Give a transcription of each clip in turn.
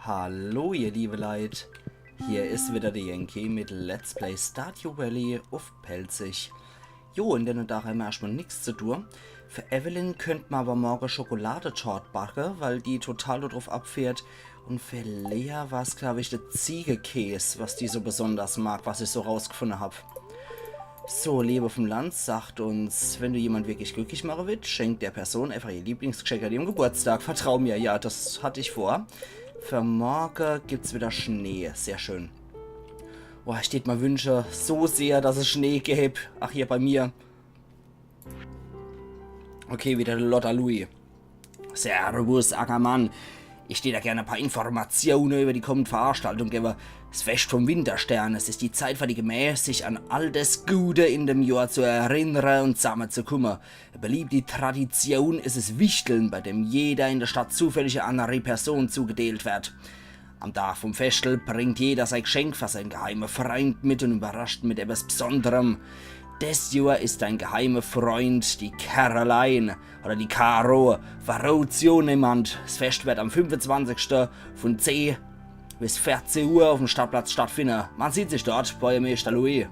Hallo ihr liebe Leid, hier ist wieder der Yankee mit Let's Play Stardew Valley auf Pelzig. Jo, in der Tag haben wir erstmal nichts zu tun. Für Evelyn könnte man aber morgen Schokoladetort backen, weil die total darauf abfährt. Und für Lea war es, glaube ich, der Ziegekäse, was die so besonders mag, was ich so rausgefunden habe. So, Lebe vom Land sagt uns, wenn du jemand wirklich glücklich machen willst, schenkt der Person einfach ihr Lieblingsgeschenk an ihrem Geburtstag. Vertrau mir, ja, das hatte ich vor. Für morgen gibt es wieder Schnee. Sehr schön. Boah, steht mal Wünsche so sehr, dass es Schnee gäbe. Ach, hier bei mir. Okay, wieder der Lotta Louis. Servus, Ackermann. Ich stehe da gerne ein paar Informationen über die kommende Veranstaltung geben. Das Fest vom Winterstern. Es ist die Zeit für die Gemäß, sich an all das Gute in dem Jahr zu erinnern und zusammenzukommen. Eine beliebte Tradition ist es Wichteln, bei dem jeder in der Stadt zufällig eine andere Person zugedeelt wird. Am Tag vom Festel bringt jeder sein Geschenk für seinen geheimen Freund mit und überrascht mit etwas Besonderem. Das Jahr ist ein geheimer Freund, die Caroline oder die Caro, verrät jemand. Das Fest wird am 25. von 10 bis 14 Uhr auf dem Stadtplatz stattfinden. Man sieht sich dort, Bäuermeister Louis.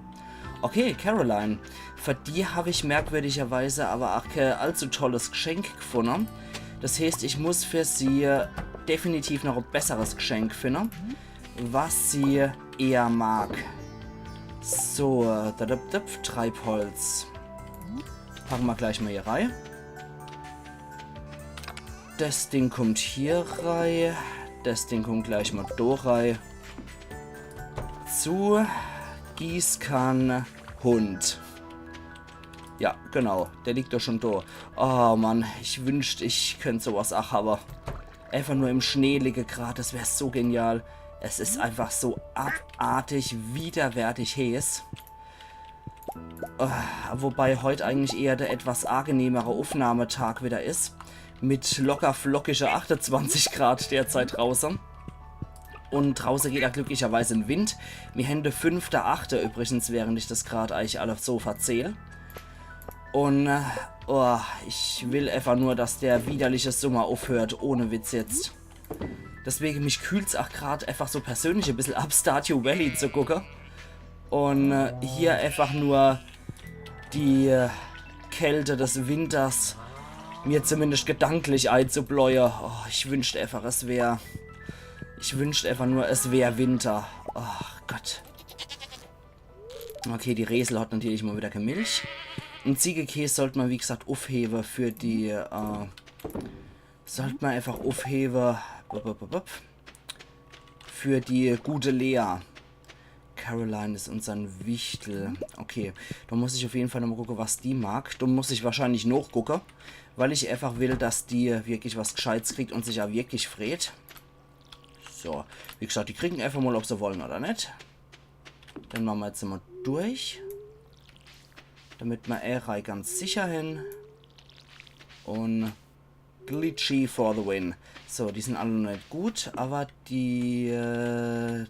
Okay, Caroline, für die habe ich merkwürdigerweise aber auch kein allzu tolles Geschenk gefunden. Das heißt, ich muss für sie definitiv noch ein besseres Geschenk finden, was sie eher mag. So, Treibholz. Packen wir gleich mal hier rein. Das Ding kommt hier rein. Das Ding kommt gleich mal da rein. Zu Gießkanne Hund. Ja, genau. Der liegt doch schon da. Oh Mann, ich wünschte, ich könnte sowas auch haben. Einfach nur im Schnee liege gerade. Das wäre so genial. Es ist einfach so abartig, widerwärtig heiß. Wobei heute eigentlich eher der etwas angenehmere Aufnahmetag wieder ist. Mit locker flockige 28 Grad derzeit draußen. Und draußen geht ja glücklicherweise ein Wind. Mir Hände 5.8. übrigens, während ich das gerade eigentlich alles so verzähle. Und ich will einfach nur, dass der widerliche Sommer aufhört, ohne Witz jetzt. Deswegen mich kühlt es auch gerade einfach so persönlich ein bisschen ab, Stardew Valley zu gucken. Und hier einfach nur die Kälte des Winters mir zumindest gedanklich einzubläuen. Oh, ich wünschte einfach, es wäre... Ich wünschte einfach nur, es wäre Winter. Oh Gott. Okay, die Resel hat natürlich mal wieder keine Milch. Und Ziegekäse sollte man, wie gesagt, aufheben für die... sollte man einfach aufheben... Für die gute Lea. Caroline ist unser Wichtel. Okay, da muss ich auf jeden Fall noch mal gucken, was die mag. Da muss ich wahrscheinlich noch gucken, weil ich einfach will, dass die wirklich was Gescheites kriegt und sich ja wirklich freut. So, wie gesagt, die kriegen einfach mal, ob sie wollen oder nicht. Dann machen wir jetzt mal durch. Damit wir Erei ganz sicher hin. Und Glitchy for the win. So, die sind alle noch nicht gut, aber die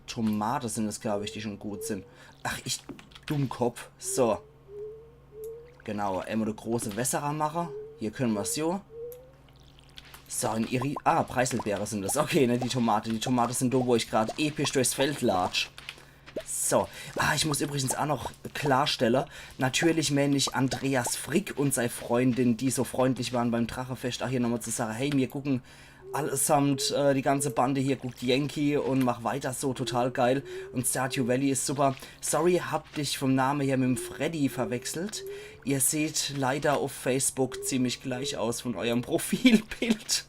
Tomaten sind es, glaube ich, die schon gut sind. Ach, ich Dummkopf. So. Genau, einmal eine große Wässerer machen. Hier können wir es so. So, in ihre... Ah, Preiselbeere sind das. Okay, ne, die Tomate. Die Tomate sind da, wo ich gerade episch durchs Feld latsch. So. Ah, ich muss übrigens auch noch klarstellen. Natürlich meine ich Andreas Frick und seine Freundin, die so freundlich waren beim Drachefest. Ach, hier nochmal zu sagen, hey, wir gucken allesamt, die ganze Bande hier guckt Yankee und mach weiter so, total geil. Und Stardew Valley ist super. Sorry, hab dich vom Namen her mit dem Freddy verwechselt. Ihr seht leider auf Facebook ziemlich gleich aus von eurem Profilbild.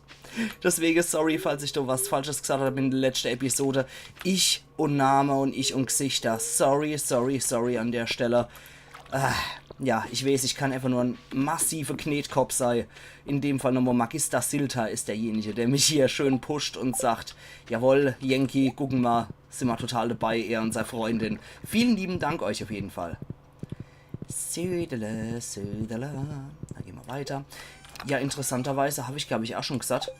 Deswegen sorry, falls ich da was Falsches gesagt habe in der letzten Episode. Ich und Name und ich und Gesichter. Sorry an der Stelle. Ja, ich weiß, ich kann einfach nur ein massiver Knetkopf sein. In dem Fall nochmal Magister Silta ist derjenige, der mich hier schön pusht und sagt, jawohl, Yankee, gucken wir, sind wir total dabei, er und seine Freundin. Vielen lieben Dank euch auf jeden Fall. Södele, Södele. Da gehen wir weiter. Ja, interessanterweise habe ich, glaube ich, auch schon gesagt,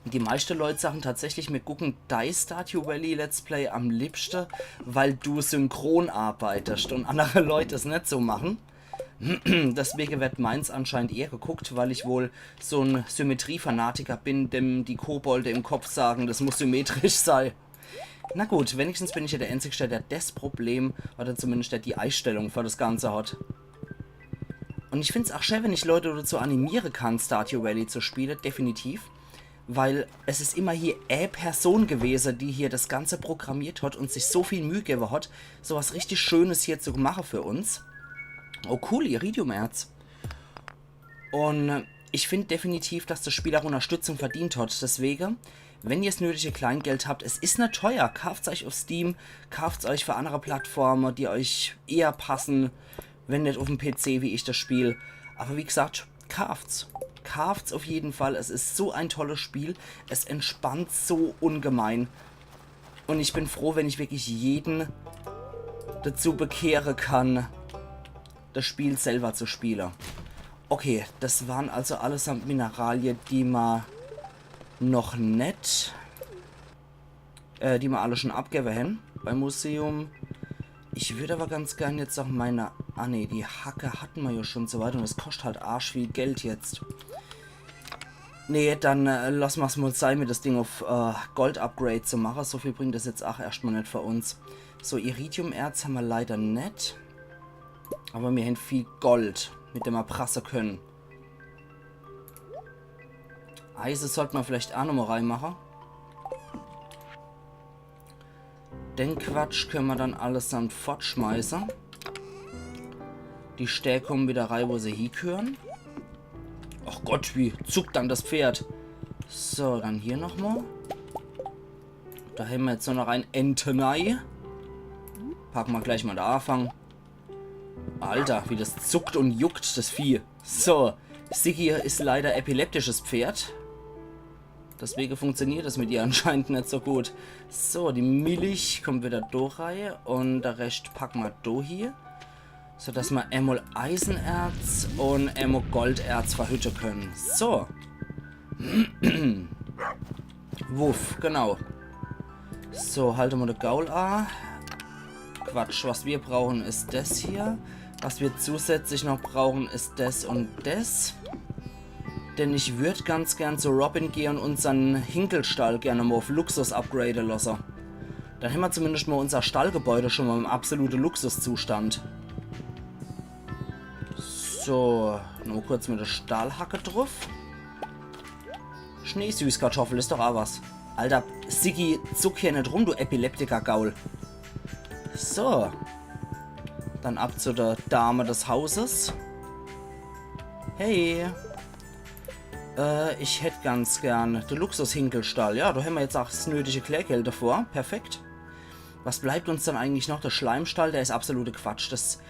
die meisten Leute sagen tatsächlich, wir gucken dein Stardew Valley Let's Play am liebsten, weil du synchron arbeitest und andere Leute es nicht so machen. Deswegen wird meins anscheinend eher geguckt, weil ich wohl so ein Symmetriefanatiker bin, dem die Kobolde im Kopf sagen, das muss symmetrisch sein. Na gut, wenigstens bin ich ja der Einzige, der das Problem, oder zumindest der die Einstellung für das Ganze hat. Und ich finde es auch schön, wenn ich Leute dazu animieren kann, Stardew Valley zu spielen, definitiv. Weil es ist immer hier eine Person gewesen, die hier das Ganze programmiert hat und sich so viel Mühe gegeben hat, sowas richtig Schönes hier zu machen für uns. Oh cool, Iridium-Erz. Und ich finde definitiv, dass das Spiel auch Unterstützung verdient hat. Deswegen, wenn ihr das nötige Kleingeld habt, es ist nicht teuer. Kauft es euch auf Steam, kauft es euch für andere Plattformen, die euch eher passen, wenn nicht auf dem PC wie ich das Spiel. Aber wie gesagt, kauft's. Kauft's auf jeden Fall. Es ist so ein tolles Spiel. Es entspannt so ungemein. Und ich bin froh, wenn ich wirklich jeden dazu bekehren kann, das Spiel selber zu spielen. Okay, das waren also allesamt Mineralien, die man noch nicht, die wir alle schon abgeben haben beim Museum. Ich würde aber ganz gern jetzt auch meine... Ah ne, die Hacke hatten wir ja schon so weit und das kostet halt arsch viel Geld jetzt. Nee, dann lassen wir es mal sein, mit das Ding auf Gold-Upgrade zu machen. So viel bringt das jetzt auch erstmal nicht für uns. So, Iridium-Erz haben wir leider nicht. Aber wir haben viel Gold, mit dem wir prassen können. Eisen sollte man vielleicht auch nochmal reinmachen. Den Quatsch können wir dann allesamt fortschmeißen. Die Stäbe kommen wieder rein, wo sie hingehören. Ach Gott, wie zuckt dann das Pferd. So, dann hier nochmal. Da haben wir jetzt noch ein Entenei. Packen wir gleich mal da Anfang. Alter, wie das zuckt und juckt, das Vieh. So, Siggi ist leider epileptisches Pferd. Deswegen funktioniert das mit ihr anscheinend nicht so gut. So, die Milch kommt wieder da rein. Und der Rest packen wir da hier. Sodass wir einmal Eisenerz und einmal Golderz verhütten können. So. Wuff, genau. So, halten wir den Gaul an. Quatsch, was wir brauchen ist das hier. Was wir zusätzlich noch brauchen ist das und das. Denn ich würde ganz gern zu Robin gehen und unseren Hinkelstall gerne mal auf Luxus upgraden lassen. Dann haben wir zumindest mal unser Stallgebäude schon mal im absoluten Luxuszustand. So, nur kurz mit der Stahlhacke drauf. Schneesüßkartoffel ist doch auch was. Alter, Siggi, zuck hier nicht rum, du Epileptiker-Gaul. So. Dann ab zu der Dame des Hauses. Hey. Ich hätte ganz gern den Luxus-Hinkelstall. Ja, da haben wir jetzt auch das nötige Klärgeld davor. Perfekt. Was bleibt uns dann eigentlich noch? Der Schleimstall, der ist absolute Quatsch. Das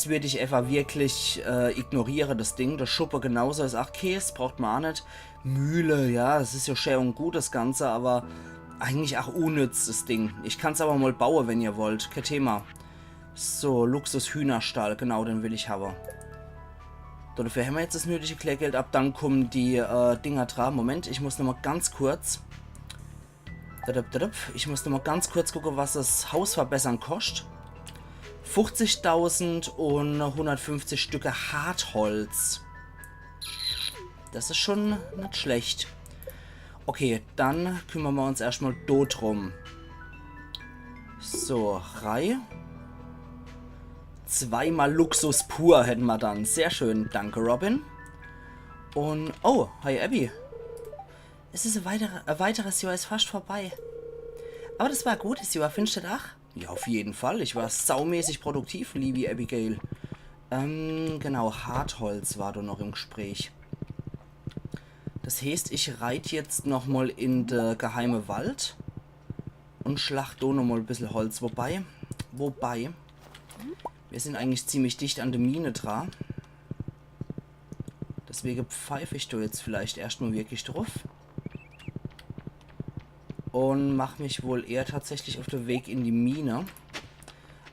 würde ich einfach wirklich ignorieren, das Ding. Der Schuppe genauso ist auch Käse, braucht man auch nicht. Mühle, ja, das ist ja schön und gut, das Ganze, aber eigentlich auch unnütz, das Ding. Ich kann es aber mal bauen, wenn ihr wollt. Kein Thema. So, Luxus-Hühnerstall, genau, den will ich haben. Dafür haben wir jetzt das nötige Klärgeld ab, dann kommen die Dinger dran. Moment, ich muss nochmal ganz kurz... Ich muss nochmal ganz kurz gucken, was das Haus verbessern kostet. 50.000 und 150 Stücke Hartholz. Das ist schon nicht schlecht. Okay, dann kümmern wir uns erstmal drum. So, Reihe. Zweimal Luxus pur hätten wir dann. Sehr schön, danke Robin. Und, oh, hi Abby. Es ist ein weiteres Jahr ist fast vorbei. Aber das war ein gutes Jahr, findest du das? Ja, auf jeden Fall. Ich war saumäßig produktiv, liebe Abigail. Genau, Hartholz war da noch im Gespräch. Das heißt, ich reite jetzt nochmal in den geheimen Wald und schlag da nochmal ein bisschen Holz. Wobei, wir sind eigentlich ziemlich dicht an der Mine dran. Deswegen pfeife ich da jetzt vielleicht erstmal wirklich drauf. Und mache mich wohl eher tatsächlich auf den Weg in die Mine.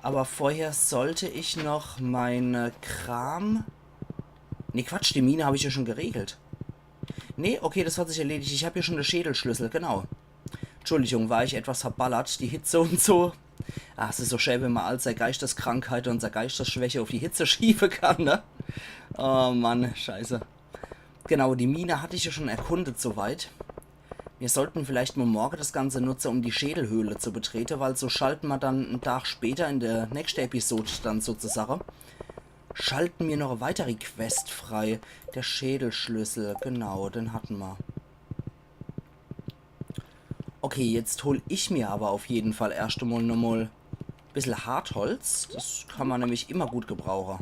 Aber vorher sollte ich noch meine Kram... Ne, Quatsch, die Mine habe ich ja schon geregelt. Ne, okay, das hat sich erledigt. Ich habe hier schon den Schädelschlüssel, genau. Entschuldigung, war ich etwas verballert. Die Hitze und so. Ach, es ist so schön, wenn man all seine Geisteskrankheit und seine Geistesschwäche auf die Hitze schieben kann, ne? Oh Mann, scheiße. Genau, die Mine hatte ich ja schon erkundet soweit. Wir sollten vielleicht mal morgen das Ganze nutzen, um die Schädelhöhle zu betreten, weil so schalten wir dann einen Tag später in der nächsten Episode dann sozusagen. Schalten wir noch eine weitere Quest frei. Der Schädelschlüssel, genau, den hatten wir. Okay, jetzt hole ich mir aber auf jeden Fall erst einmal nochmal ein bisschen Hartholz. Das kann man nämlich immer gut gebrauchen.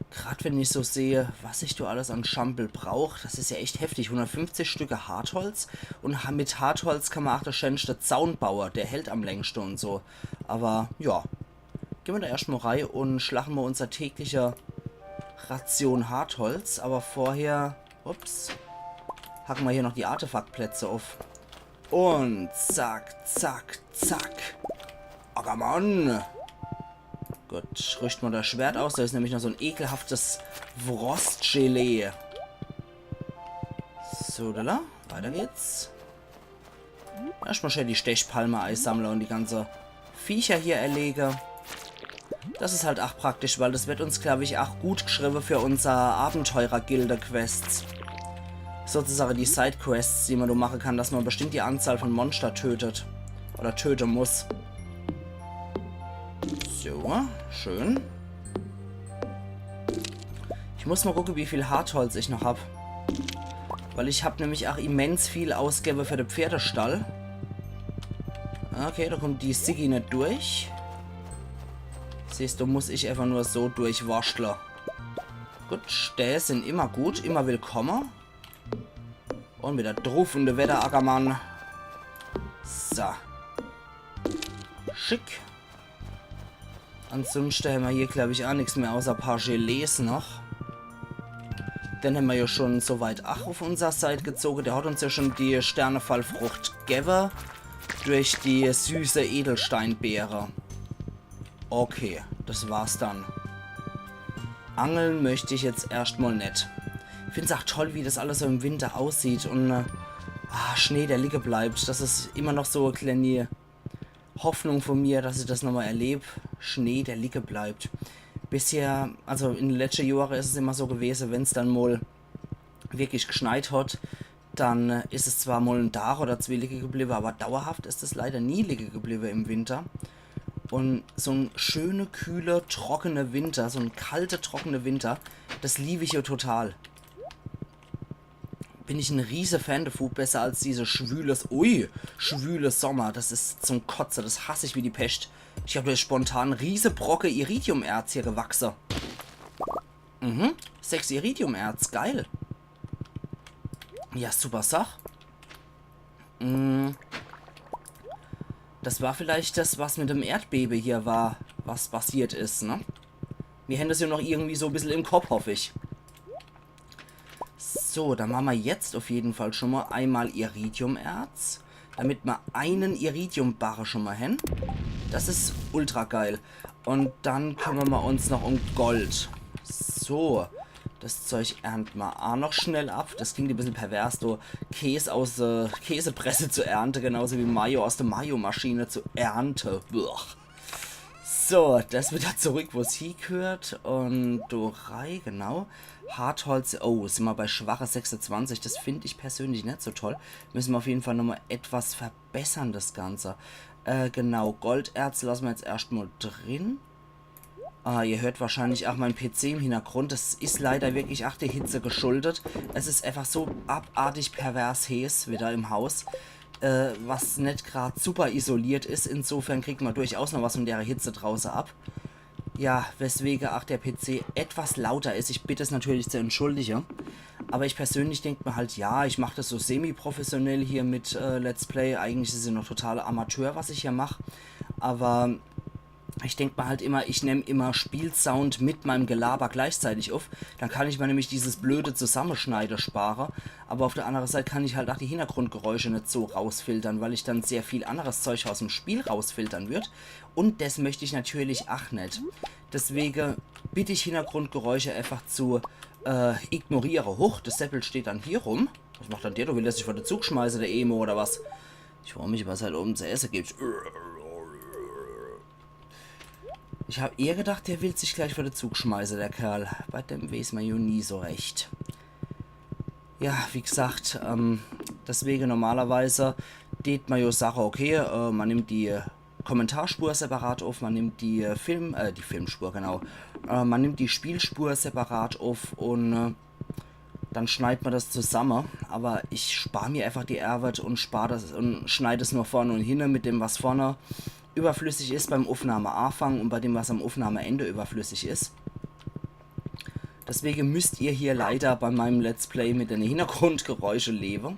Gerade wenn ich so sehe, was ich da alles an Schampel brauche, das ist ja echt heftig. 150 Stücke Hartholz und mit Hartholz kann man auch der schönste Zaun bauen. Der hält am längsten und so. Aber ja, gehen wir da erstmal rein und schlagen wir unser täglicher Ration Hartholz. Aber vorher, ups, hacken wir hier noch die Artefaktplätze auf. Und zack, zack, zack. Ackermann! Gut, rüstet man das Schwert aus. Da ist nämlich noch so ein ekelhaftes Frostgelee. So, da, weiter geht's. Erstmal schnell die Stechpalme einsammeln und die ganze Viecher hier erlege. Das ist halt auch praktisch, weil das wird uns, glaube ich, auch gut geschrieben für unser Abenteurer-Gilde-Quests. Sozusagen die Sidequests, die man da machen kann, dass man bestimmt die Anzahl von Monster tötet. Oder töten muss. So, schön. Ich muss mal gucken, wie viel Hartholz ich noch habe. Weil ich habe nämlich auch immens viel ausgegeben für den Pferdestall. Okay, da kommt die Siggi nicht durch. Siehst du, muss ich einfach nur so durchwascheln. Gut, Stähe sind immer gut, immer willkommen. Und wieder drufende Wetter, Ackermann. So. Schick. Ansonsten haben wir hier, glaube ich, auch nichts mehr außer ein paar Gelees noch. Den haben wir ja schon soweit auch auf unserer Seite gezogen. Der hat uns ja schon die Sternefallfrucht gegeben. Durch die süße Edelsteinbeere. Okay, das war's dann. Angeln möchte ich jetzt erstmal nicht. Ich finde es auch toll, wie das alles so im Winter aussieht. Und Schnee, der liegen bleibt. Das ist immer noch so eine kleine Hoffnung von mir, dass ich das nochmal erlebe. Schnee, der liegen bleibt. Bisher, also in den letzten Jahren ist es immer so gewesen, wenn es dann mal wirklich geschneit hat, dann ist es zwar mal ein Tag oder zwei liegen geblieben, aber dauerhaft ist es leider nie liegen geblieben im Winter. Und so ein schöner, kühler, trockener Winter, so ein kalter, trockener Winter, das liebe ich ja total. Bin ich ein riesen Fan davon, besser als diese schwüle Sommer. Das ist zum Kotzen, das hasse ich wie die Pest. Ich habe da spontan riese Brocke Iridiumerz hier gewachsen. 6 Iridiumerz, geil. Ja, super Sach. Das war vielleicht das, was mit dem Erdbeben hier war, was passiert ist, ne? Wir haben das ja noch irgendwie so ein bisschen im Kopf, hoffe ich. So, dann machen wir jetzt auf jeden Fall schon mal einmal Iridiumerz. Damit wir einen Iridiumbarre schon mal hin. Das ist ultra geil. Und dann kümmern wir uns noch um Gold. So, das Zeug ernten wir auch noch schnell ab. Das klingt ein bisschen pervers, so Käse aus der Käsepresse zu ernten, genauso wie Mayo aus der Mayo-Maschine zu ernten. So, das wieder zurück, wo es hingehört. Und Dorei, genau. Hartholz, oh, sind wir bei schwache 26. Das finde ich persönlich nicht so toll. Müssen wir auf jeden Fall nochmal etwas verbessern, das Ganze. Genau, Golderz lassen wir jetzt erstmal drin. Ihr hört wahrscheinlich auch meinen PC im Hintergrund. Das ist leider wirklich auch der Hitze geschuldet. Es ist einfach so abartig pervers heiß wieder im Haus. Was nicht gerade super isoliert ist. Insofern kriegt man durchaus noch was von der Hitze draußen ab. Ja, weswegen auch der PC etwas lauter ist. Ich bitte es natürlich zu entschuldigen. Aber ich persönlich denke mir halt, ja, ich mache das so semi-professionell hier mit Let's Play. Eigentlich ist es ja noch totaler Amateur, was ich hier mache. Aber ich denke mir halt immer, ich nehme immer Spielsound mit meinem Gelaber gleichzeitig auf. Dann kann ich mir nämlich dieses blöde Zusammenschneiden sparen. Aber auf der anderen Seite kann ich halt auch die Hintergrundgeräusche nicht so rausfiltern, weil ich dann sehr viel anderes Zeug aus dem Spiel rausfiltern würde. Und das möchte ich natürlich auch nicht. Deswegen bitte ich Hintergrundgeräusche einfach zu ignorieren. Huch, das Seppel steht dann hier rum. Was macht dann der? Du willst dich vor den Zug schmeißen, der Emo oder was? Ich freue mich, was halt oben zu essen gibt. Ich habe eher gedacht, der will sich gleich vor den Zug schmeißen, der Kerl. Bei dem weiß man ja nie so recht. Ja, wie gesagt, deswegen normalerweise tät man ja Sache, okay, man nimmt die Kommentarspur separat auf, man nimmt die die Filmspur, genau. Man nimmt die Spielspur separat auf und dann schneidet man das zusammen. Aber ich spare mir einfach die Arbeit und spare das und schneide es nur vorne und hinten mit dem, was vorne überflüssig ist beim Aufnahmeanfang und bei dem, was am Aufnahmeende überflüssig ist. Deswegen müsst ihr hier leider bei meinem Let's Play mit den Hintergrundgeräuschen leben.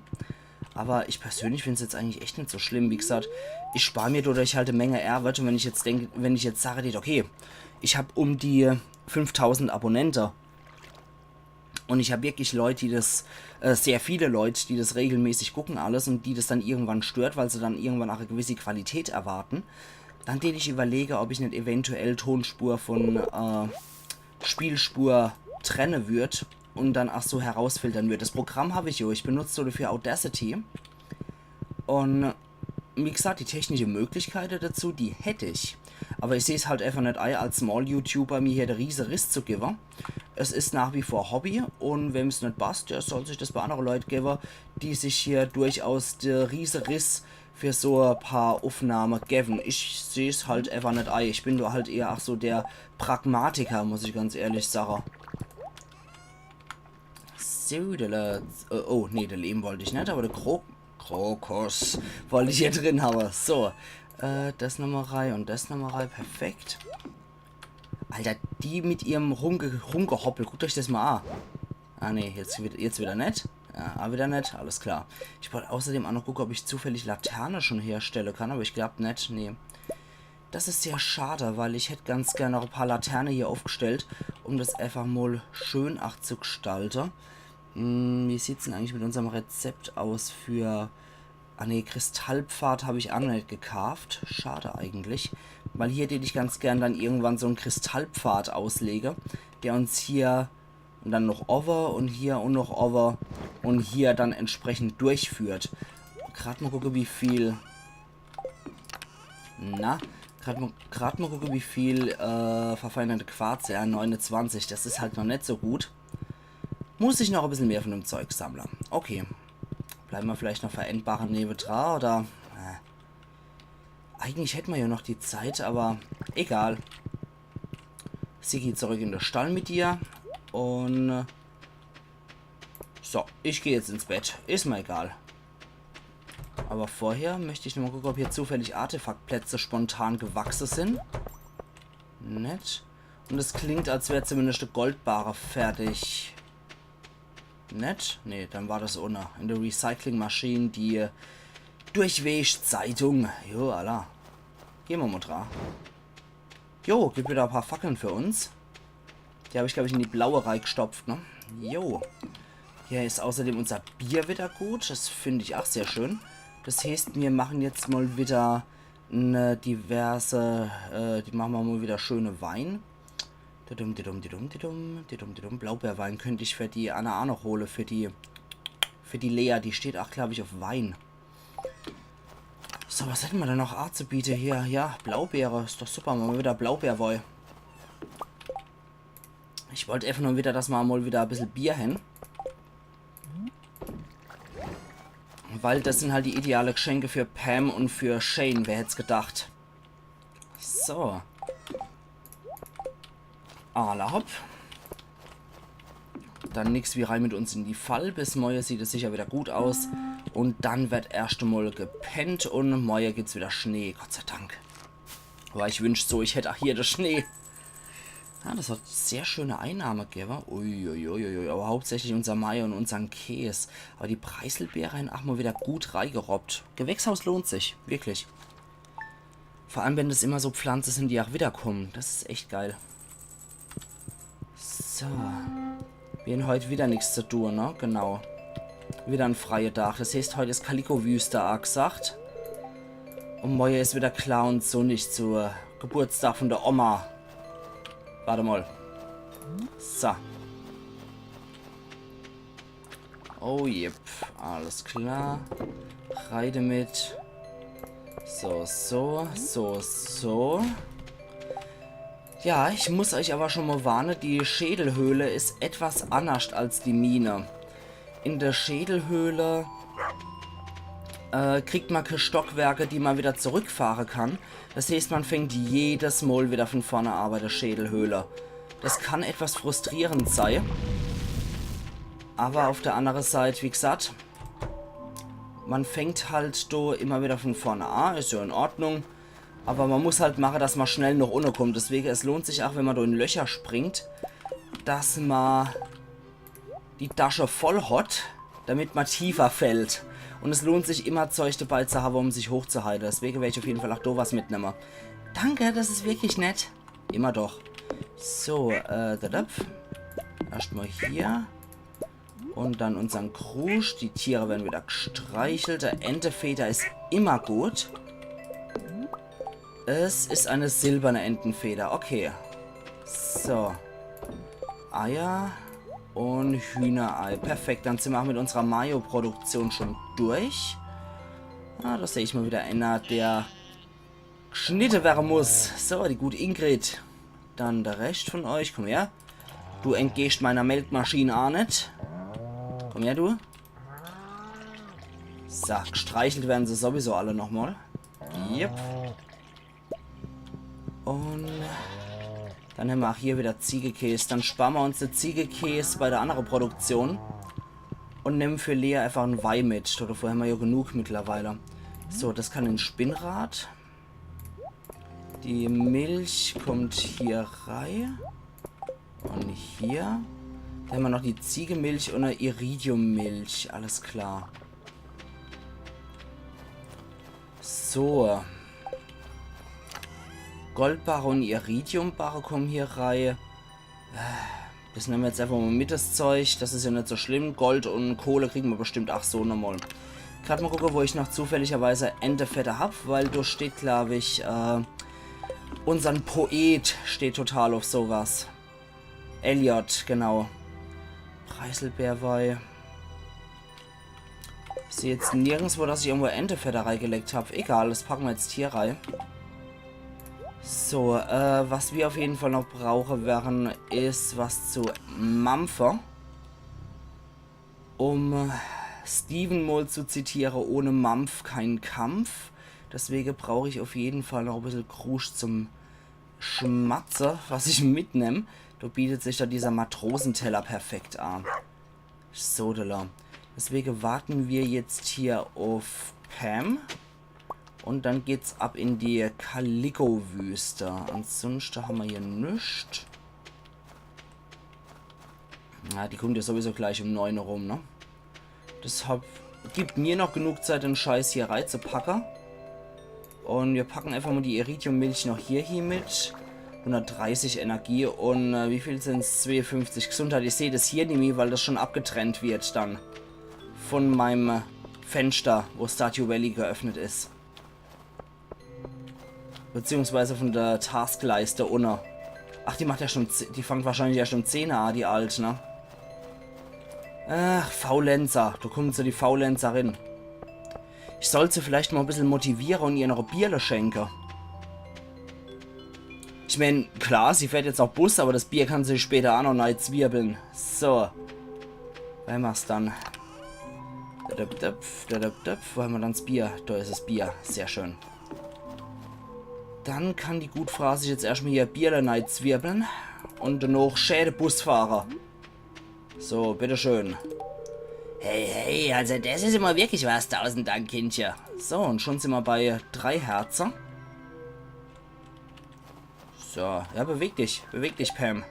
Aber ich persönlich finde es jetzt eigentlich echt nicht so schlimm. Wie gesagt, ich spare mir dadurch halt eine Menge Arbeit. Und wenn ich jetzt denke, wenn ich jetzt sage, okay, ich habe um die 5000 Abonnenten und ich habe wirklich Leute, die das, sehr viele Leute, die das regelmäßig gucken alles und die das dann irgendwann stört, weil sie dann irgendwann auch eine gewisse Qualität erwarten, dann den ich überlege, ob ich nicht eventuell Tonspur von Spielspur trenne würde und dann auch so herausfiltern würde. Das Programm habe ich ja, ich benutze so dafür Audacity und wie gesagt, die technische Möglichkeit dazu, die hätte ich. Aber ich sehe es halt einfach nicht ein, als Small-YouTuber mir hier der riesen Riss zu geben. Es ist nach wie vor Hobby und wem es nicht passt, der soll sich das bei anderen Leuten geben, die sich hier durchaus der riesen Riss für so ein paar Aufnahmen geben. Ich sehe es halt einfach nicht ein. Ich bin da halt eher auch so der Pragmatiker, muss ich ganz ehrlich sagen. So, oh, nee, der Lehm wollte ich nicht, aber der Krokus wollte ich hier drin haben. So, das nochmal rein und das nochmal rein. Perfekt. Alter, die mit ihrem Rumgehoppel. Guckt euch das mal an. Ah, nee, jetzt wieder nicht. Ja, wieder nicht. Alles klar. Ich wollte außerdem auch noch gucken, ob ich zufällig Laterne schon herstellen kann, aber ich glaube nicht. Nee. Das ist sehr schade, weil ich hätte ganz gerne noch ein paar Laternen hier aufgestellt, um das einfach mal schön zu gestalten. Wie sieht es denn eigentlich mit unserem Rezept aus für... Ah ne, Kristallpfad habe ich auch noch nicht gekauft. Schade eigentlich. Weil hier hätte ich ganz gern dann irgendwann so einen Kristallpfad auslege, der uns hier und dann noch over und hier und noch over und hier dann entsprechend durchführt. Gerade mal gucken, wie viel... Na, gerade mal gucken, wie viel verfeinerte Quarz. Ja, 29. Das ist halt noch nicht so gut. Muss ich noch ein bisschen mehr von dem Zeug sammeln. Okay. Bleiben wir vielleicht noch verendbare Neve dran, oder... Eigentlich hätten wir ja noch die Zeit, aber egal. Sie geht zurück in den Stall mit dir. Und... So, ich gehe jetzt ins Bett. Ist mir egal. Aber vorher möchte ich noch mal gucken, ob hier zufällig Artefaktplätze spontan gewachsen sind. Nett. Und es klingt, als wäre zumindest eine Goldbarre fertig. Nett? Ne, dann war das ohne. In der Recyclingmaschine die durchwäscht Zeitung. Jo, Allah. Gehen wir mal dran. Jo, gibt wieder ein paar Fackeln für uns. Die habe ich, glaube ich, in die blaue Reihe gestopft, ne? Jo. Hier ist außerdem unser Bier wieder gut. Das finde ich auch sehr schön. Das heißt, wir machen jetzt mal wieder eine diverse, die machen wir mal wieder schöne Wein. Blaubeerwein könnte ich für die Anna auch noch holen, für die Lea, die steht auch, glaube ich, auf Wein. So, was hätten wir denn noch anzubieten hier? Ja, Blaubeere, ist doch super, machen wir wieder Blaubeerwoi. Ich wollte einfach nur wieder, dass wir mal wieder ein bisschen Bier hin. Weil das sind halt die ideale Geschenke für Pam und für Shane, wer hätte es gedacht. So. Ala hopp. Dann nix wie rein mit uns in die Fall. Bis morgen sieht es sicher wieder gut aus. Und dann wird erst einmal gepennt und morgen gibt's wieder Schnee. Gott sei Dank. Aber ich wünschte so, ich hätte auch hier den Schnee. Ja, das hat sehr schöne Einnahme gegeben. Uiuiuiui. Aber hauptsächlich unser Mai und unseren Käse. Aber die Preiselbeere haben auch mal wieder gut reingerobbt. Gewächshaus lohnt sich. Wirklich. Vor allem, wenn das immer so Pflanzen sind, die auch wiederkommen. Das ist echt geil. So. Wir haben heute wieder nichts zu tun, ne? Genau. Wieder ein freier Tag. Das heißt, heute ist Calico-Wüste angesagt. Und morgen ist wieder klar und sonnig zu Geburtstag von der Oma. Warte mal. So. Oh jep. Alles klar. Reite mit. So. Ja, ich muss euch aber schon mal warnen, die Schädelhöhle ist etwas anders als die Mine. In der Schädelhöhle kriegt man keine Stockwerke, die man wieder zurückfahren kann. Das heißt, man fängt jedes Mal wieder von vorne an bei der Schädelhöhle. Das kann etwas frustrierend sein. Aber auf der anderen Seite, wie gesagt, man fängt halt da immer wieder von vorne an. Ist ja in Ordnung. Aber man muss halt machen, dass man schnell noch runterkommt. Deswegen, es lohnt sich auch, wenn man da in Löcher springt, dass man die Tasche voll hat, damit man tiefer fällt. Und es lohnt sich immer, Zeug dabei zu haben, um sich hochzuhalten. Deswegen werde ich auf jeden Fall auch da was mitnehmen. Danke, das ist wirklich nett. Immer doch. So, erstmal hier. Und dann unseren Krusch. Die Tiere werden wieder gestreichelt. Der Entefeder ist immer gut. Es ist eine silberne Entenfeder. Okay. So. Eier. Und Hühnerei. Perfekt, dann sind wir auch mit unserer Mayo-Produktion schon durch. Ah, das sehe ich mal wieder einer, der geschnitten werden muss. So, die gute Ingrid. Dann der Rest von euch. Komm her. Du entgehst meiner Melkmaschine auch nicht. Komm her, du. So, gestreichelt werden sie sowieso alle nochmal. Yep. Und dann haben wir auch hier wieder Ziegekäse. Dann sparen wir uns den Ziegekäse bei der anderen Produktion. Und nehmen für Lea einfach ein Weih mit. Davor haben wir ja genug mittlerweile. So, das kann in Spinnrad. Die Milch kommt hier rein. Und hier. Dann haben wir noch die Ziegemilch und eine Iridiummilch. Alles klar. So. Goldbarre und Iridiumbarre kommen hier rein. Das nehmen wir jetzt einfach mal mit, das Zeug. Das ist ja nicht so schlimm. Gold und Kohle kriegen wir bestimmt auch so nochmal. Gerade mal gucken, wo ich noch zufälligerweise Entefette habe, weil da steht, glaube ich, unseren Poet steht total auf sowas. Elliot, genau. Preiselbeerweih. Ich sehe jetzt nirgendwo, dass ich irgendwo Entefette reingelegt habe. Egal, das packen wir jetzt hier rein. So, was wir auf jeden Fall noch brauchen werden, ist was zu Mampfer. Um Steven mal zu zitieren, ohne Mampf kein Kampf. Deswegen brauche ich auf jeden Fall noch ein bisschen Krusch zum Schmatze, was ich mitnehme. Da bietet sich da dieser Matrosenteller perfekt an. So, deswegen warten wir jetzt hier auf Pam. Und dann geht's ab in die Calico-Wüste. Ansonsten haben wir hier nichts. Na, die kommt ja sowieso gleich um 9 Uhr rum, ne? Deshalb gibt mir noch genug Zeit, den Scheiß hier reinzupacken. Und wir packen einfach mal die Iridiummilch noch hier mit. 130 Energie und wie viel sind es? 52 Gesundheit. Ich sehe das hier nämlich, weil das schon abgetrennt wird dann. Von meinem Fenster, wo Stardew Valley geöffnet ist. Beziehungsweise von der Taskleiste ohne. Ach, die macht ja schon. Die fängt wahrscheinlich ja schon 10 an, die alt, ne? Ach, Faulenzer. Da kommt so die Faulenzerin. Ich sollte sie vielleicht mal ein bisschen motivieren und ihr noch ein Bierle schenken. Ich meine, klar, sie fährt jetzt auch Bus, aber das Bier kann sie später auch noch neu zwirbeln. So. Wer macht's dann? Wo haben wir dann das Bier? Da ist das Bier. Sehr schön. Dann kann die Gutfrau sich jetzt erstmal hier Bierle zwirbeln. Und noch Schädebusfahrer. So, bitteschön. Hey, hey, also das ist immer wirklich was. 1000 Dank, Kindchen. So, und schon sind wir bei 3 Herzen. So, ja, beweg dich, Pam.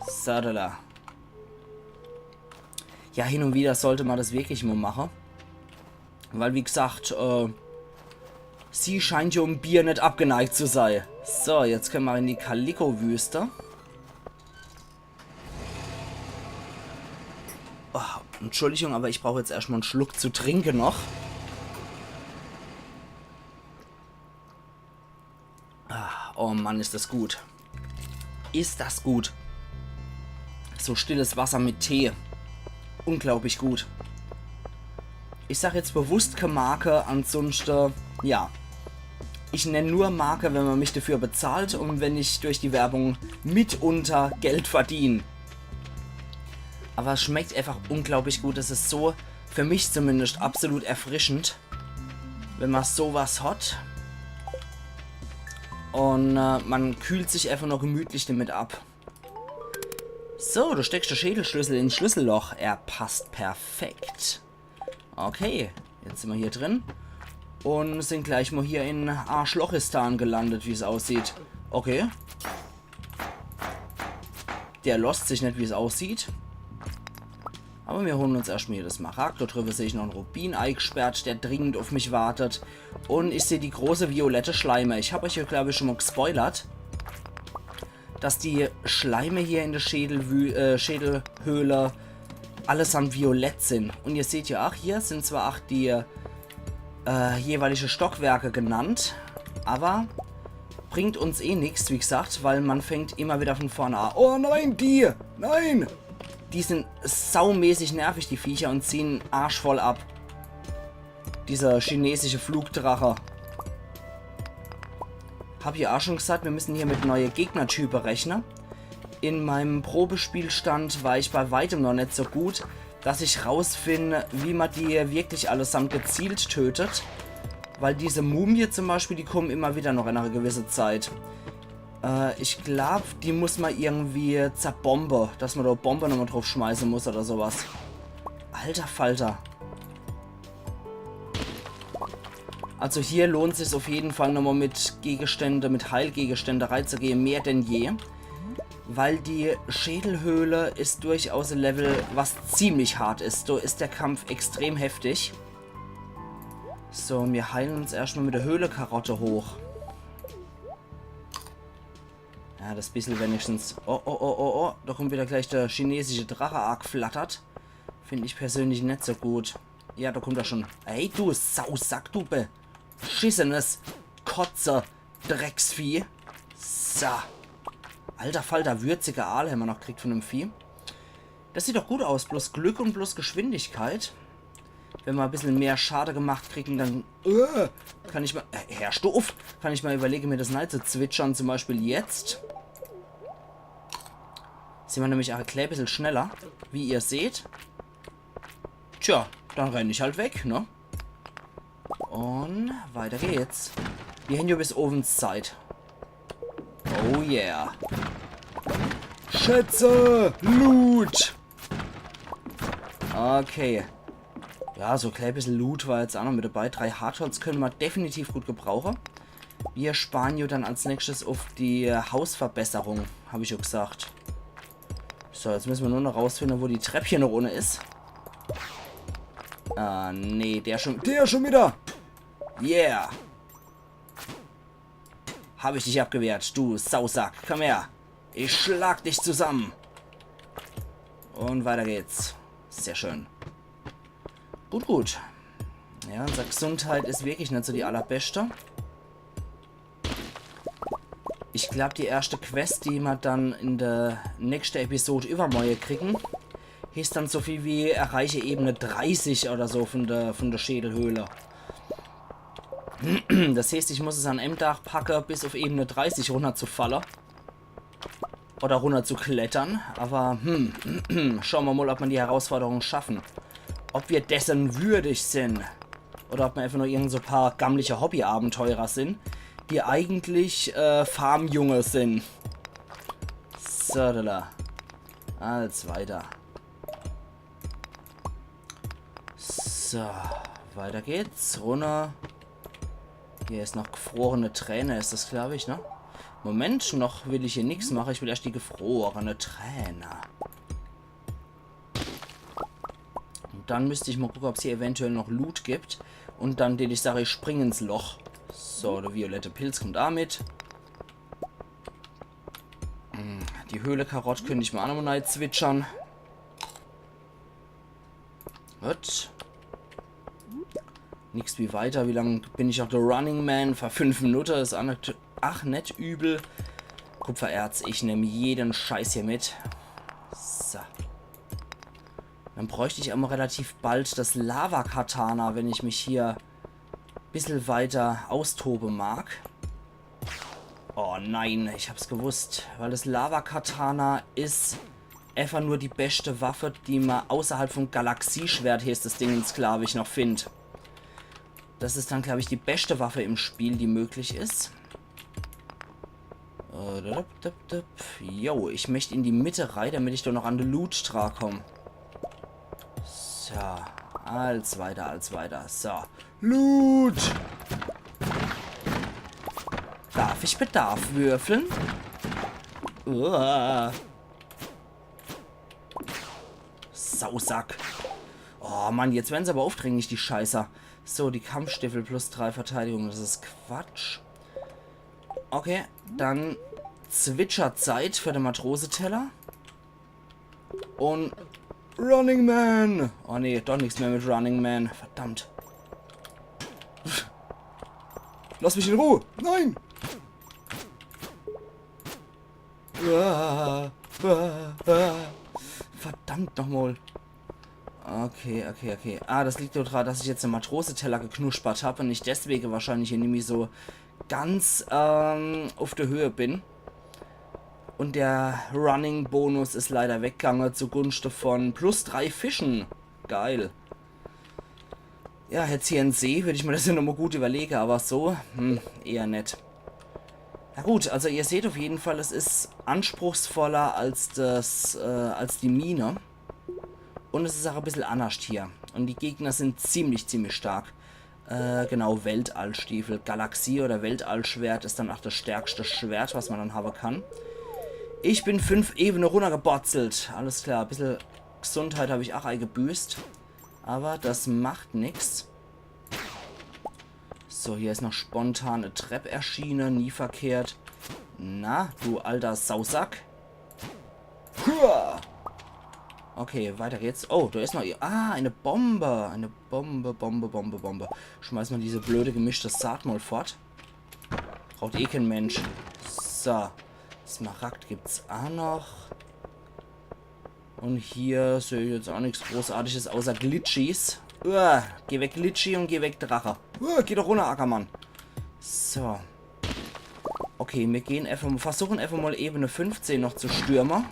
Sadala. Ja, hin und wieder sollte man das wirklich mal machen. Weil, wie gesagt, sie scheint ja um Bier nicht abgeneigt zu sein. So, jetzt können wir in die Calico-Wüste. Oh, Entschuldigung, aber ich brauche jetzt erstmal einen Schluck zu trinken noch. Oh Mann, ist das gut. Ist das gut. So stilles Wasser mit Tee. Unglaublich gut. Ich sage jetzt bewusst keine Marke, ansonsten, ja. Ich nenne nur Marke, wenn man mich dafür bezahlt und wenn ich durch die Werbung mitunter Geld verdiene. Aber es schmeckt einfach unglaublich gut. Es ist so, für mich zumindest, absolut erfrischend, wenn man sowas hat. Und man kühlt sich einfach noch gemütlich damit ab. So, du steckst den Schädelschlüssel ins Schlüsselloch. Er passt perfekt. Okay, jetzt sind wir hier drin. Und sind gleich mal hier in Arschlochistan gelandet, wie es aussieht. Okay. Der lost sich nicht, wie es aussieht. Aber wir holen uns erstmal hier das Smaragd. Dort drüber sehe ich noch einen Rubin eingesperrt, der dringend auf mich wartet. Und ich sehe die große violette Schleime. Ich habe euch hier, glaube ich, schon mal gespoilert, dass die Schleime hier in der Schädelhöhle allesamt violett sind. Und ihr seht ja auch, hier sind zwar auch die jeweilige Stockwerke genannt, aber bringt uns eh nichts, wie gesagt, weil man fängt immer wieder von vorne an. Oh nein, die! Nein! Die sind saumäßig nervig, die Viecher, und ziehen arschvoll ab. Dieser chinesische Flugdrache. Hab ich auch schon gesagt, wir müssen hier mit neuen Gegnertypen rechnen. In meinem Probespielstand war ich bei weitem noch nicht so gut, dass ich rausfinde, wie man die wirklich allesamt gezielt tötet. Weil diese Mumie zum Beispiel, die kommen immer wieder noch in einer gewissen Zeit. Ich glaube, die muss man irgendwie zerbomben, dass man da Bombe nochmal drauf schmeißen muss oder sowas. Alter Falter. Also hier lohnt es sich auf jeden Fall nochmal mit Gegenstände, mit Heilgegenstände reinzugehen, mehr denn je. Weil die Schädelhöhle ist durchaus ein Level, was ziemlich hart ist. So ist der Kampf extrem heftig. So, wir heilen uns erstmal mit der Höhlekarotte hoch. Ja, das bisschen wenigstens. Oh. Da kommt wieder gleich der chinesische Drache arg flattert. Finde ich persönlich nicht so gut. Ja, da kommt er schon. Ey, du Sausack, du beschissenes Kotzer Drecksvieh. So. Alter Falter, würziger Aal haben wir noch gekriegt von dem Vieh. Das sieht doch gut aus. Bloß Glück und bloß Geschwindigkeit. Wenn wir ein bisschen mehr Schade gemacht kriegen, dann kann ich mal... Herr Stoff! Kann ich mal überlegen, mir das Night zu zwitschern. Zum Beispiel jetzt. Sind wir nämlich auch ein klein bisschen schneller. Wie ihr seht. Tja, dann renne ich halt weg, ne? Und weiter geht's. Wir haben ja bis Ofenszeit. Oh yeah. Schätze! Loot! Okay. Ja, so ein klein bisschen Loot war jetzt auch noch mit dabei. 3 Hartholz können wir definitiv gut gebrauchen. Wir sparen ja dann als nächstes auf die Hausverbesserung, habe ich ja gesagt. So, jetzt müssen wir nur noch rausfinden, wo die Treppchen noch ohne ist. Ah, nee, der schon wieder. Yeah. Habe ich dich abgewehrt, du Sausack. Komm her. Ich schlag dich zusammen. Und weiter geht's. Sehr schön. Gut. Ja, unsere Gesundheit ist wirklich nicht so die allerbeste. Ich glaube, die erste Quest, die wir dann in der nächsten Episode übermorgen kriegen, hieß dann so viel wie erreiche Ebene 30 oder so von der Schädelhöhle. Das heißt, ich muss es an einem Tag packen, bis auf Ebene 30 runter zu fallen. Oder runter zu klettern. Aber, schauen wir mal, ob wir die Herausforderung schaffen. Ob wir dessen würdig sind. Oder ob wir einfach nur irgend so ein paar gammliche Hobbyabenteurer sind, die eigentlich Farmjunge sind. So, da. Als weiter. So, weiter geht's. Runter. Hier ist noch gefrorene Träne, ist das, glaube ich, ne? Moment, noch will ich hier nichts machen. Ich will erst die gefrorene Träne. Und dann müsste ich mal gucken, ob es hier eventuell noch Loot gibt. Und dann, den ich sage, ich springe ins Loch. So, der violette Pilz kommt damit. Die Höhle-Karotte könnte ich mal auch noch mal zwitschern. Gut. Nichts wie weiter. Wie lange bin ich auch der Running Man? Für 5 Minuten. Ist auch nicht, nicht übel. Kupfererz. Ich nehme jeden Scheiß hier mit. So. Dann bräuchte ich aber relativ bald das Lava-Katana, wenn ich mich hier bisschen weiter austoben mag. Oh nein, ich hab's gewusst. Weil das Lava-Katana ist einfach nur die beste Waffe, die man außerhalb vom Galaxieschwert, hier ist das Ding, glaube ich, noch findet. Das ist dann, glaube ich, die beste Waffe im Spiel, die möglich ist. Jo, ich möchte in die Mitte rein, damit ich doch noch an den Loot dran komme. So, als weiter, als weiter. So, Loot! Darf ich Bedarf würfeln? Sausack. Oh Mann, jetzt werden sie aber aufdringlich, die Scheißer. So, die Kampfstiefel plus 3 Verteidigung, das ist Quatsch. Okay, dann Zwitscherzeit für den Matroseteller. Und Running Man. Oh nee, doch nichts mehr mit Running Man. Verdammt. Lass mich in Ruhe. Nein. Verdammt nochmal. Okay. Ah, das liegt nur daran, dass ich jetzt einen Matroseteller geknuspert habe und ich deswegen wahrscheinlich hier nämlich so ganz auf der Höhe bin. Und der Running-Bonus ist leider weggegangen zugunsten von plus 3 Fischen. Geil. Ja, jetzt hier ein See, würde ich mir das ja nochmal gut überlegen, aber so, eher nett. Na gut, also ihr seht auf jeden Fall, es ist anspruchsvoller als als die Mine. Und es ist auch ein bisschen anders hier. Und die Gegner sind ziemlich stark. Genau, Weltallstiefel. Galaxie- oder Weltallschwert ist dann auch das stärkste Schwert, was man dann haben kann. Ich bin 5 Ebenen runtergebotzelt. Alles klar, ein bisschen Gesundheit habe ich auch eingebüßt. Aber das macht nichts. So, hier ist noch spontane Treppe erschienen. Nie verkehrt. Na, du alter Sausack. Okay, weiter geht's. Oh, da ist noch... Ah, eine Bombe. Eine Bombe. Schmeiß mal diese blöde gemischte Saat mal fort. Braucht eh kein Mensch. So. Smaragd gibt's auch noch. Und hier sehe ich jetzt auch nichts Großartiges außer Glitchies. Geh weg, Glitchy, und geh weg, Drache. Geh doch runter, Ackermann. So. Okay, wir gehen versuchen einfach mal Ebene 15 noch zu stürmen.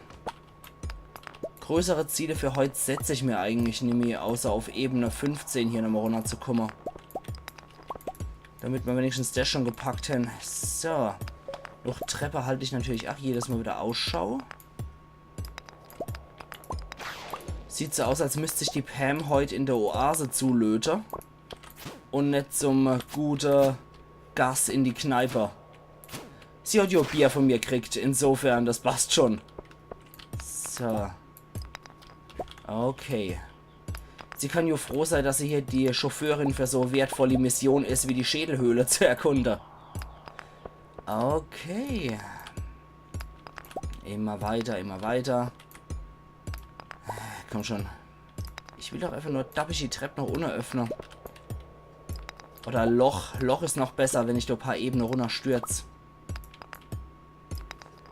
Größere Ziele für heute setze ich mir eigentlich nicht mehr, außer auf Ebene 15 hier nochmal runterzukommen. Damit wir wenigstens das schon gepackt haben. So. Durch Treppe halte ich natürlich auch jedes Mal wieder Ausschau. Sieht so aus, als müsste sich die Pam heute in der Oase zulöten. Und nicht zum guten Gas in die Kneipe. Sie hat ja Bier von mir gekriegt, insofern, das passt schon. So. Okay. Sie kann ja froh sein, dass sie hier die Chauffeurin für so wertvolle Mission ist, wie die Schädelhöhle zu erkunden. Okay. Immer weiter. Komm schon. Ich will doch einfach nur die Treppe noch unten öffnen. Oder Loch. Loch ist noch besser, wenn ich da ein paar Ebenen runter stürze.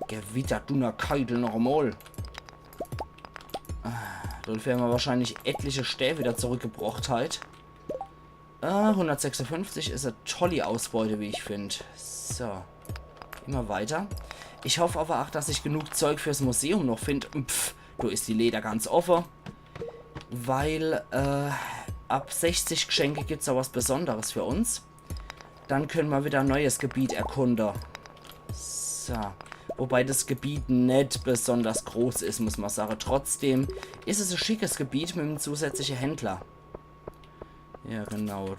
Gewitter, du na Keitel noch einmal. Dann werden wir wahrscheinlich etliche Stäbe wieder zurückgebracht halt. 156 ist eine tolle Ausbeute, wie ich finde. So. Immer weiter. Ich hoffe aber auch, dass ich genug Zeug fürs Museum noch finde. Da ist die Leder ganz offen. Weil ab 60 Geschenke gibt es da was Besonderes für uns. Dann können wir wieder ein neues Gebiet erkunden. So. Wobei das Gebiet nicht besonders groß ist, muss man sagen. Trotzdem ist es ein schickes Gebiet mit einem zusätzlichen Händler. Ja, genau.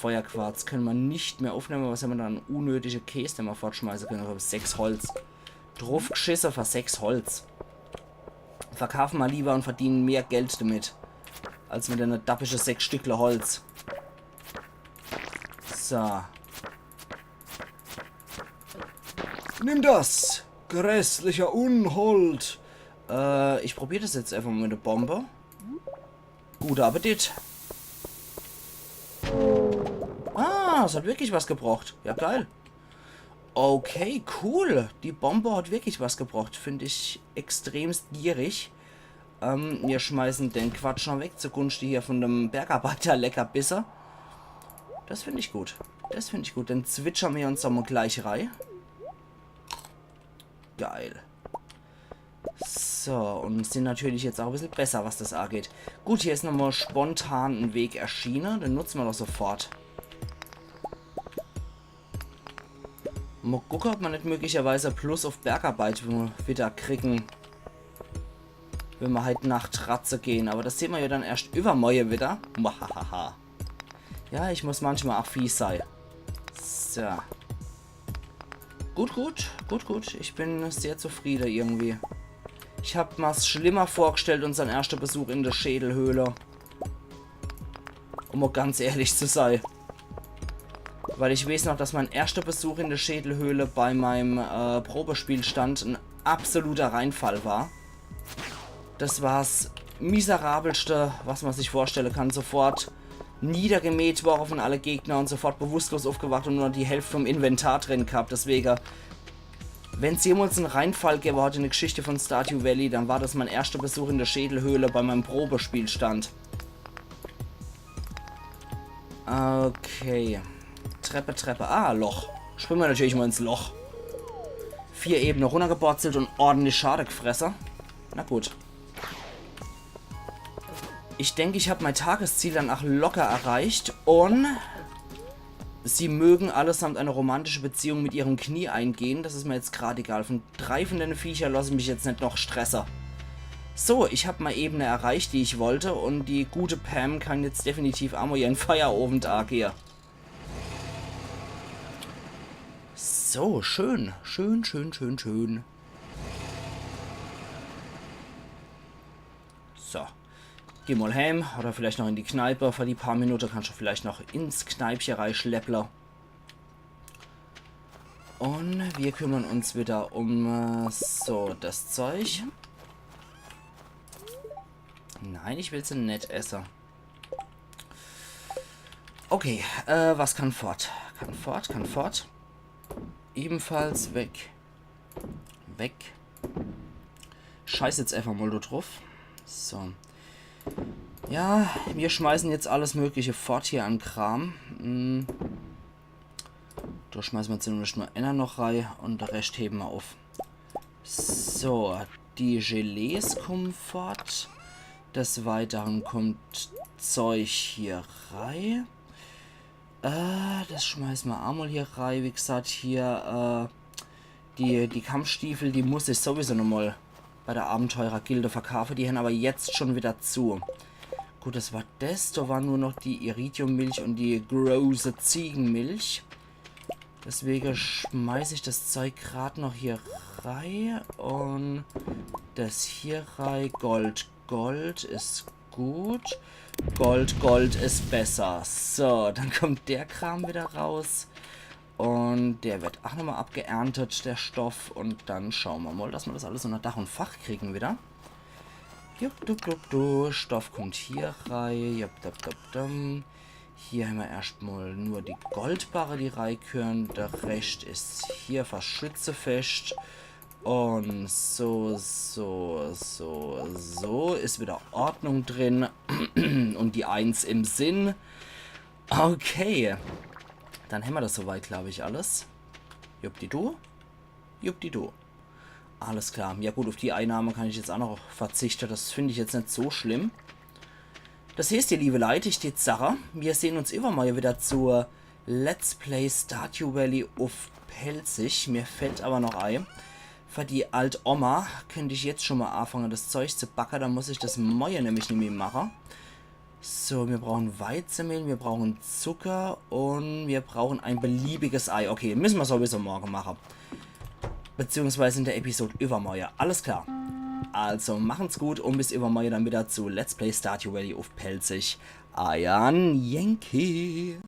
Feuerquarz können wir nicht mehr aufnehmen. Was haben wir dann? Unnötige Käse, den wir fortschmeißen können. 6 Holz. Drauf geschissen für 6 Holz. Verkaufen wir lieber und verdienen mehr Geld damit. Als mit einer dappische 6 Stückle Holz. So. Nimm das! Grässlicher Unhold! Ich probiere das jetzt einfach mal mit der Bombe. Guten Appetit! Ah, es hat wirklich was gebracht. Ja, geil. Okay, cool. Die Bombe hat wirklich was gebracht. Finde ich extremst gierig. Wir schmeißen den Quatsch noch weg zugunsten hier von dem Bergarbeiter Leckerbisser. Das finde ich gut. Das finde ich gut. Dann zwitschern wir uns doch mal gleich rein. Geil. So, und sind natürlich jetzt auch ein bisschen besser, was das angeht. Gut, hier ist nochmal spontan ein Weg erschienen. Den nutzen wir doch sofort. Mal gucken, ob man nicht möglicherweise Plus auf Bergarbeit wieder kriegen. Wenn wir halt nach Tratze gehen. Aber das sehen wir ja dann erst übermorgen wieder. Muhahaha. Ja, ich muss manchmal auch fies sein. So. Gut, gut, gut, gut. Ich bin sehr zufrieden irgendwie. Ich habe mir es schlimmer vorgestellt, unseren ersten Besuch in der Schädelhöhle. Um mal ganz ehrlich zu sein. Weil ich weiß noch, dass mein erster Besuch in der Schädelhöhle bei meinem Probespielstand ein absoluter Reinfall war. Das war's miserabelste, was man sich vorstellen kann. Sofort niedergemäht worden von alle Gegner und sofort bewusstlos aufgewacht und nur die Hälfte vom Inventar drin gehabt. Deswegen, wenn es jemals einen Reinfall gegeben hat in der Geschichte von Stardew Valley, dann war das mein erster Besuch in der Schädelhöhle bei meinem Probespielstand. Okay. Treppe, Treppe. Ah, Loch. Springen wir natürlich mal ins Loch. 4 Ebenen runtergeborzelt und ordentlich Schade gefressen. Na gut. Ich denke, ich habe mein Tagesziel dann auch locker erreicht und sie mögen allesamt eine romantische Beziehung mit ihrem Knie eingehen. Das ist mir jetzt gerade egal. Von 3 von den Viecher lasse ich mich jetzt nicht noch stressen. So, ich habe mal Ebene erreicht, die ich wollte und die gute Pam kann jetzt definitiv auch mal ihren Feierabend hier. So, schön. Schön, schön, schön, schön. So. Geh mal heim oder vielleicht noch in die Kneipe. Für die paar Minuten kannst du vielleicht noch ins Kneipchen reinschleppler. Und wir kümmern uns wieder um so das Zeug. Nein, ich will sie nicht essen. Okay, was kann fort? Kann fort, kann fort. Ebenfalls weg. Weg. Scheiß jetzt einfach mal da drauf. So. Ja, wir schmeißen jetzt alles mögliche fort hier an Kram. Da schmeißen wir jetzt nur einer noch rein und der Rest heben wir auf. So, die Gelees kommen fort. Des Weiteren kommt Zeug hier rein. Das schmeißen wir einmal hier rein. Wie gesagt, hier die Kampfstiefel, die muss ich sowieso nochmal bei der Abenteurergilde verkaufen. Die haben aber jetzt schon wieder zu. Gut, das war das. Da war nur noch die Iridiummilch und die große Ziegenmilch. Deswegen schmeiße ich das Zeug gerade noch hier rein. Und das hier rein. Gold. Gold ist gut. Gold, Gold ist besser. So, dann kommt der Kram wieder raus. Und der wird auch nochmal abgeerntet, der Stoff. Und dann schauen wir mal, dass wir das alles unter Dach und Fach kriegen wieder. Jupp, dup, dup, du. Stoff kommt hier rein. Jupp, dup, dup, dum. Hier haben wir erstmal nur die Goldbarre, die reingehören. Der Rest ist hier verschützefest. Und so ist wieder Ordnung drin. Und die 1 im Sinn. Okay. Dann haben wir das soweit, glaube ich, alles. Juppdidu. Juppdidu. Alles klar. Ja gut, auf die Einnahme kann ich jetzt auch noch verzichten. Das finde ich jetzt nicht so schlimm. Das heißt, ihr liebe Leute, ich steht Sache. Wir sehen uns übermorgen wieder zur Let's Play Stardew Valley auf Pelzig. Mir fällt aber noch ein. Für die Alt-Oma könnte ich jetzt schon mal anfangen, das Zeug zu backen. Da muss ich das morgen nämlich nicht mehr machen. So, wir brauchen Weizenmehl, wir brauchen Zucker und wir brauchen ein beliebiges Ei. Okay, müssen wir sowieso morgen machen. Beziehungsweise in der Episode übermorgen. Alles klar. Also, machen's gut und bis übermorgen dann wieder zu Let's Play Stardew Valley auf Pelzig. Ayan Yankee.